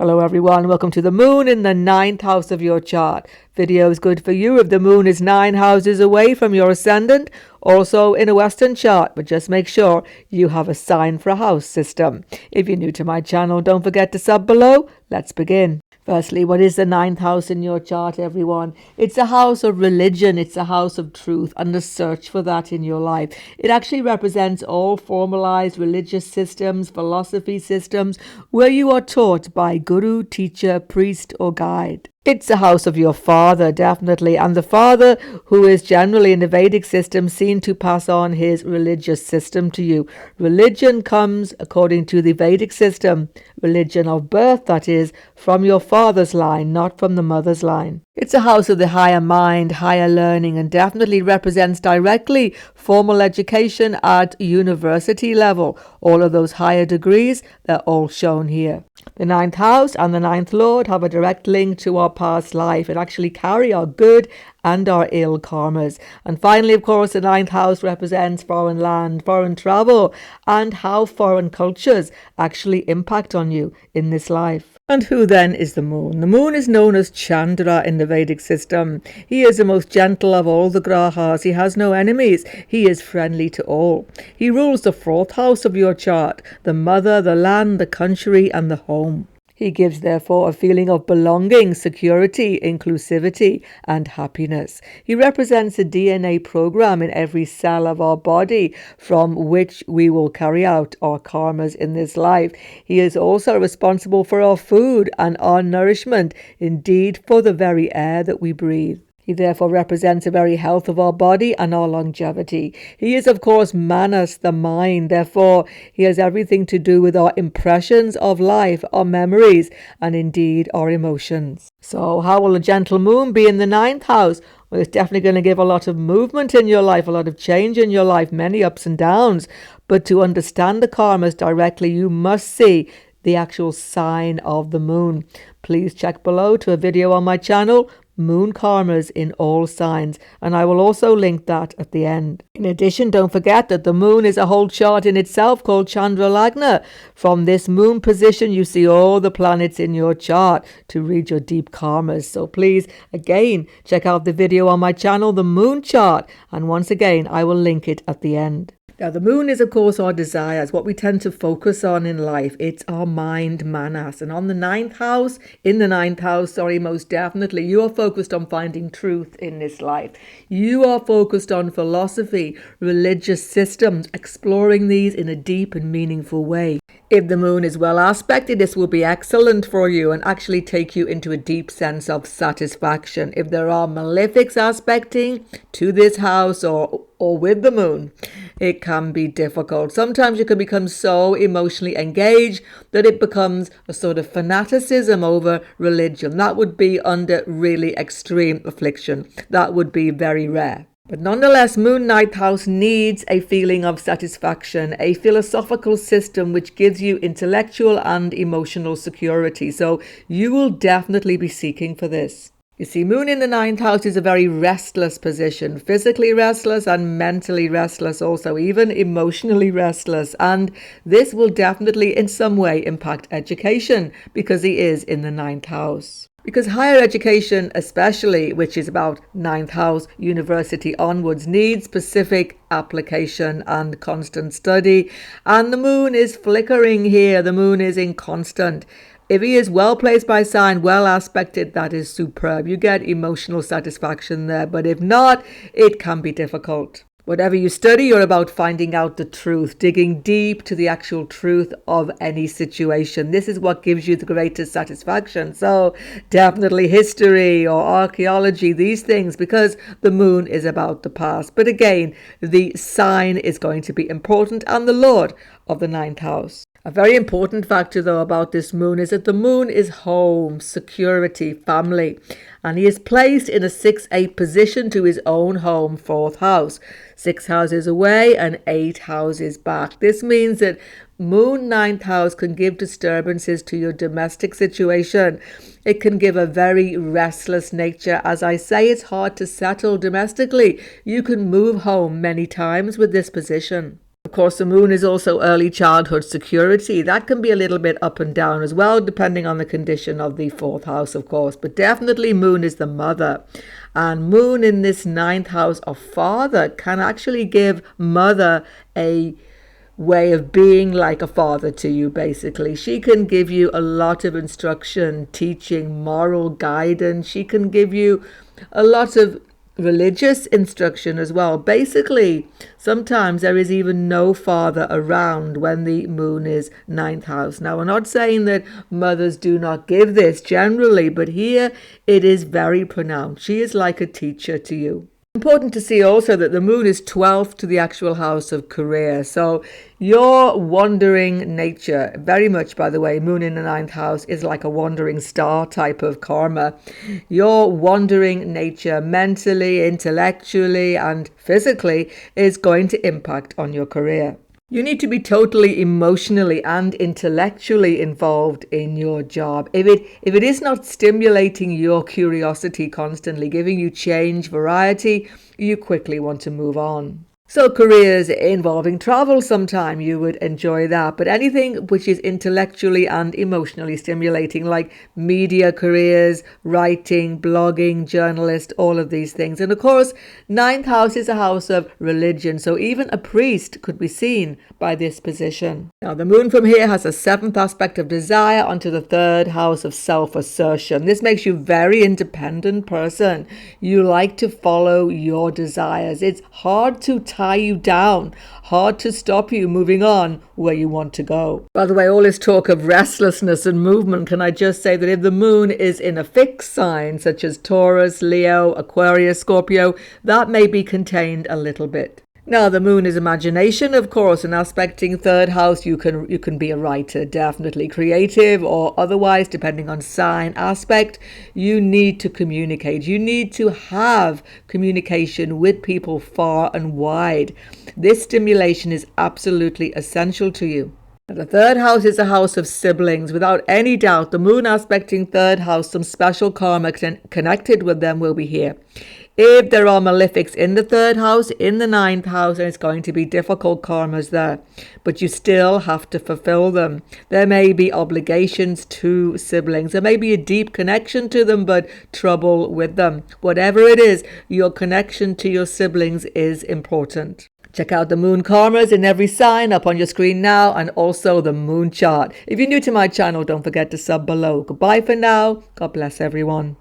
Hello everyone, welcome to the moon in the 9th house of your chart. Video is good for you if the moon is 9 houses away from your ascendant, also in a Western chart, but just make sure you have a sign for a house system. If you're new to my channel, don't forget to sub below. Let's begin. Firstly, what is the 9th house in your chart, everyone? It's a house of religion, it's a house of truth, and the search for that in your life. It actually represents all formalized religious systems, philosophy systems, where you are taught by guru, teacher, priest, or guide. It's a house of your father, definitely, and the father who is generally in the Vedic system seen to pass on his religious system to you. Religion comes, according to the Vedic system, religion of birth, that is, from your father's line, not from the mother's line. It's a house of the higher mind, higher learning, and definitely represents directly formal education at university level. All of those higher degrees, they're all shown here. The 9th house and the 9th lord have a direct link to our past life and actually carry our good and our ill karmas. And finally, of course, the 9th house represents foreign land, foreign travel, and how foreign cultures actually impact on you in this life. And who then is the moon? The moon is known as Chandra in the Vedic system. He is the most gentle of all the grahas. He has no enemies. He is friendly to all. He rules the 4th house of your chart, the mother, the land, the country, and the home. He gives, therefore, a feeling of belonging, security, inclusivity, and happiness. He represents a DNA program in every cell of our body from which we will carry out our karmas in this life. He is also responsible for our food and our nourishment, indeed for the very air that we breathe. He therefore represents the very health of our body and our longevity. He is, of course, manas, the mind. Therefore, he has everything to do with our impressions of life, our memories, and indeed our emotions. So how will a gentle moon be in the 9th house? Well, it's definitely going to give a lot of movement in your life, a lot of change in your life, many ups and downs. But to understand the karmas directly, you must see the actual sign of the moon. Please check below to a video on my channel, Moon Karmas in all signs, and I will also link that at the end. In addition, don't forget that the moon is a whole chart in itself called Chandra Lagna. From this moon position, you see all the planets in your chart to read your deep karmas. So please, again, check out the video on my channel, the moon chart, and once again, I will link it at the end. Now, the moon is, of course, our desires, what we tend to focus on in life. It's our mind, manas. And on the 9th house, most definitely, you are focused on finding truth in this life. You are focused on philosophy, religious systems, exploring these in a deep and meaningful way. If the moon is well aspected, this will be excellent for you and actually take you into a deep sense of satisfaction. If there are malefics aspecting to this house or with the moon, it can be difficult. Sometimes you can become so emotionally engaged that it becomes a sort of fanaticism over religion. That would be under really extreme affliction. That would be very rare. But nonetheless, Moon 9th house needs a feeling of satisfaction, a philosophical system which gives you intellectual and emotional security. So you will definitely be seeking for this. You see, Moon in the 9th house is a very restless position, physically restless and mentally restless also, even emotionally restless. And this will definitely in some way impact education because he is in the 9th house. Because higher education, especially, which is about 9th house, university onwards, needs specific application and constant study. And the moon is flickering here. The moon is inconstant. If he is well placed by sign, well aspected, that is superb. You get emotional satisfaction there. But if not, it can be difficult. Whatever you study, you're about finding out the truth, digging deep to the actual truth of any situation. This is what gives you the greatest satisfaction. So definitely history or archaeology, these things, because the moon is about the past. But again, the sign is going to be important and the lord of the 9th house. A very important factor, though, about this moon is that the moon is home, security, family. And he is placed in a 6-8 position to his own home, 4th house. 6 houses away and 8 houses back. This means that Moon 9th house can give disturbances to your domestic situation. It can give a very restless nature. As I say, it's hard to settle domestically. You can move home many times with this position. Of course, the moon is also early childhood security. That can be a little bit up and down as well, depending on the condition of the fourth house, of course. But definitely moon is the mother. And moon in this ninth house of father can actually give mother a way of being like a father to you, basically. She can give you a lot of instruction, teaching, moral guidance. She can give you a lot of religious instruction as well. Basically, sometimes there is even no father around when the moon is ninth house. Now, we're not saying that mothers do not give this generally, but here it is very pronounced. She is like a teacher to you. Important to see also that the moon is 12th to the actual house of career. So your wandering nature, very much, by the way, moon in the ninth house is like a wandering star type of karma. Your wandering nature mentally, intellectually, and physically is going to impact on your career. You need to be totally emotionally and intellectually involved in your job. If it is not stimulating your curiosity constantly, giving you change, variety, you quickly want to move on. So careers involving travel sometime, you would enjoy that. But anything which is intellectually and emotionally stimulating, like media careers, writing, blogging, journalist, all of these things. And of course, ninth house is a house of religion. So even a priest could be seen by this position. Now, the moon from here has a seventh aspect of desire onto the third house of self-assertion. This makes you a very independent person. You like to follow your desires. It's hard to tie you down, hard to stop you moving on where you want to go. By the way, all this talk of restlessness and movement, can I just say that if the moon is in a fixed sign such as Taurus, Leo, Aquarius, Scorpio, that may be contained a little bit. Now, the moon is imagination, of course, and aspecting third house, you can be a writer, definitely creative or otherwise, depending on sign aspect. You need to communicate. You need to have communication with people far and wide. This stimulation is absolutely essential to you. The third house is a house of siblings. Without any doubt, the moon aspecting third house, some special karma connected with them will be here. If there are malefics in the third house, in the ninth house, and it's going to be difficult karmas there, but you still have to fulfill them. There may be obligations to siblings. There may be a deep connection to them, but trouble with them. Whatever it is, your connection to your siblings is important. Check out the moon karmas in every sign up on your screen now, and also the moon chart. If you're new to my channel, don't forget to sub below. Goodbye for now. God bless everyone.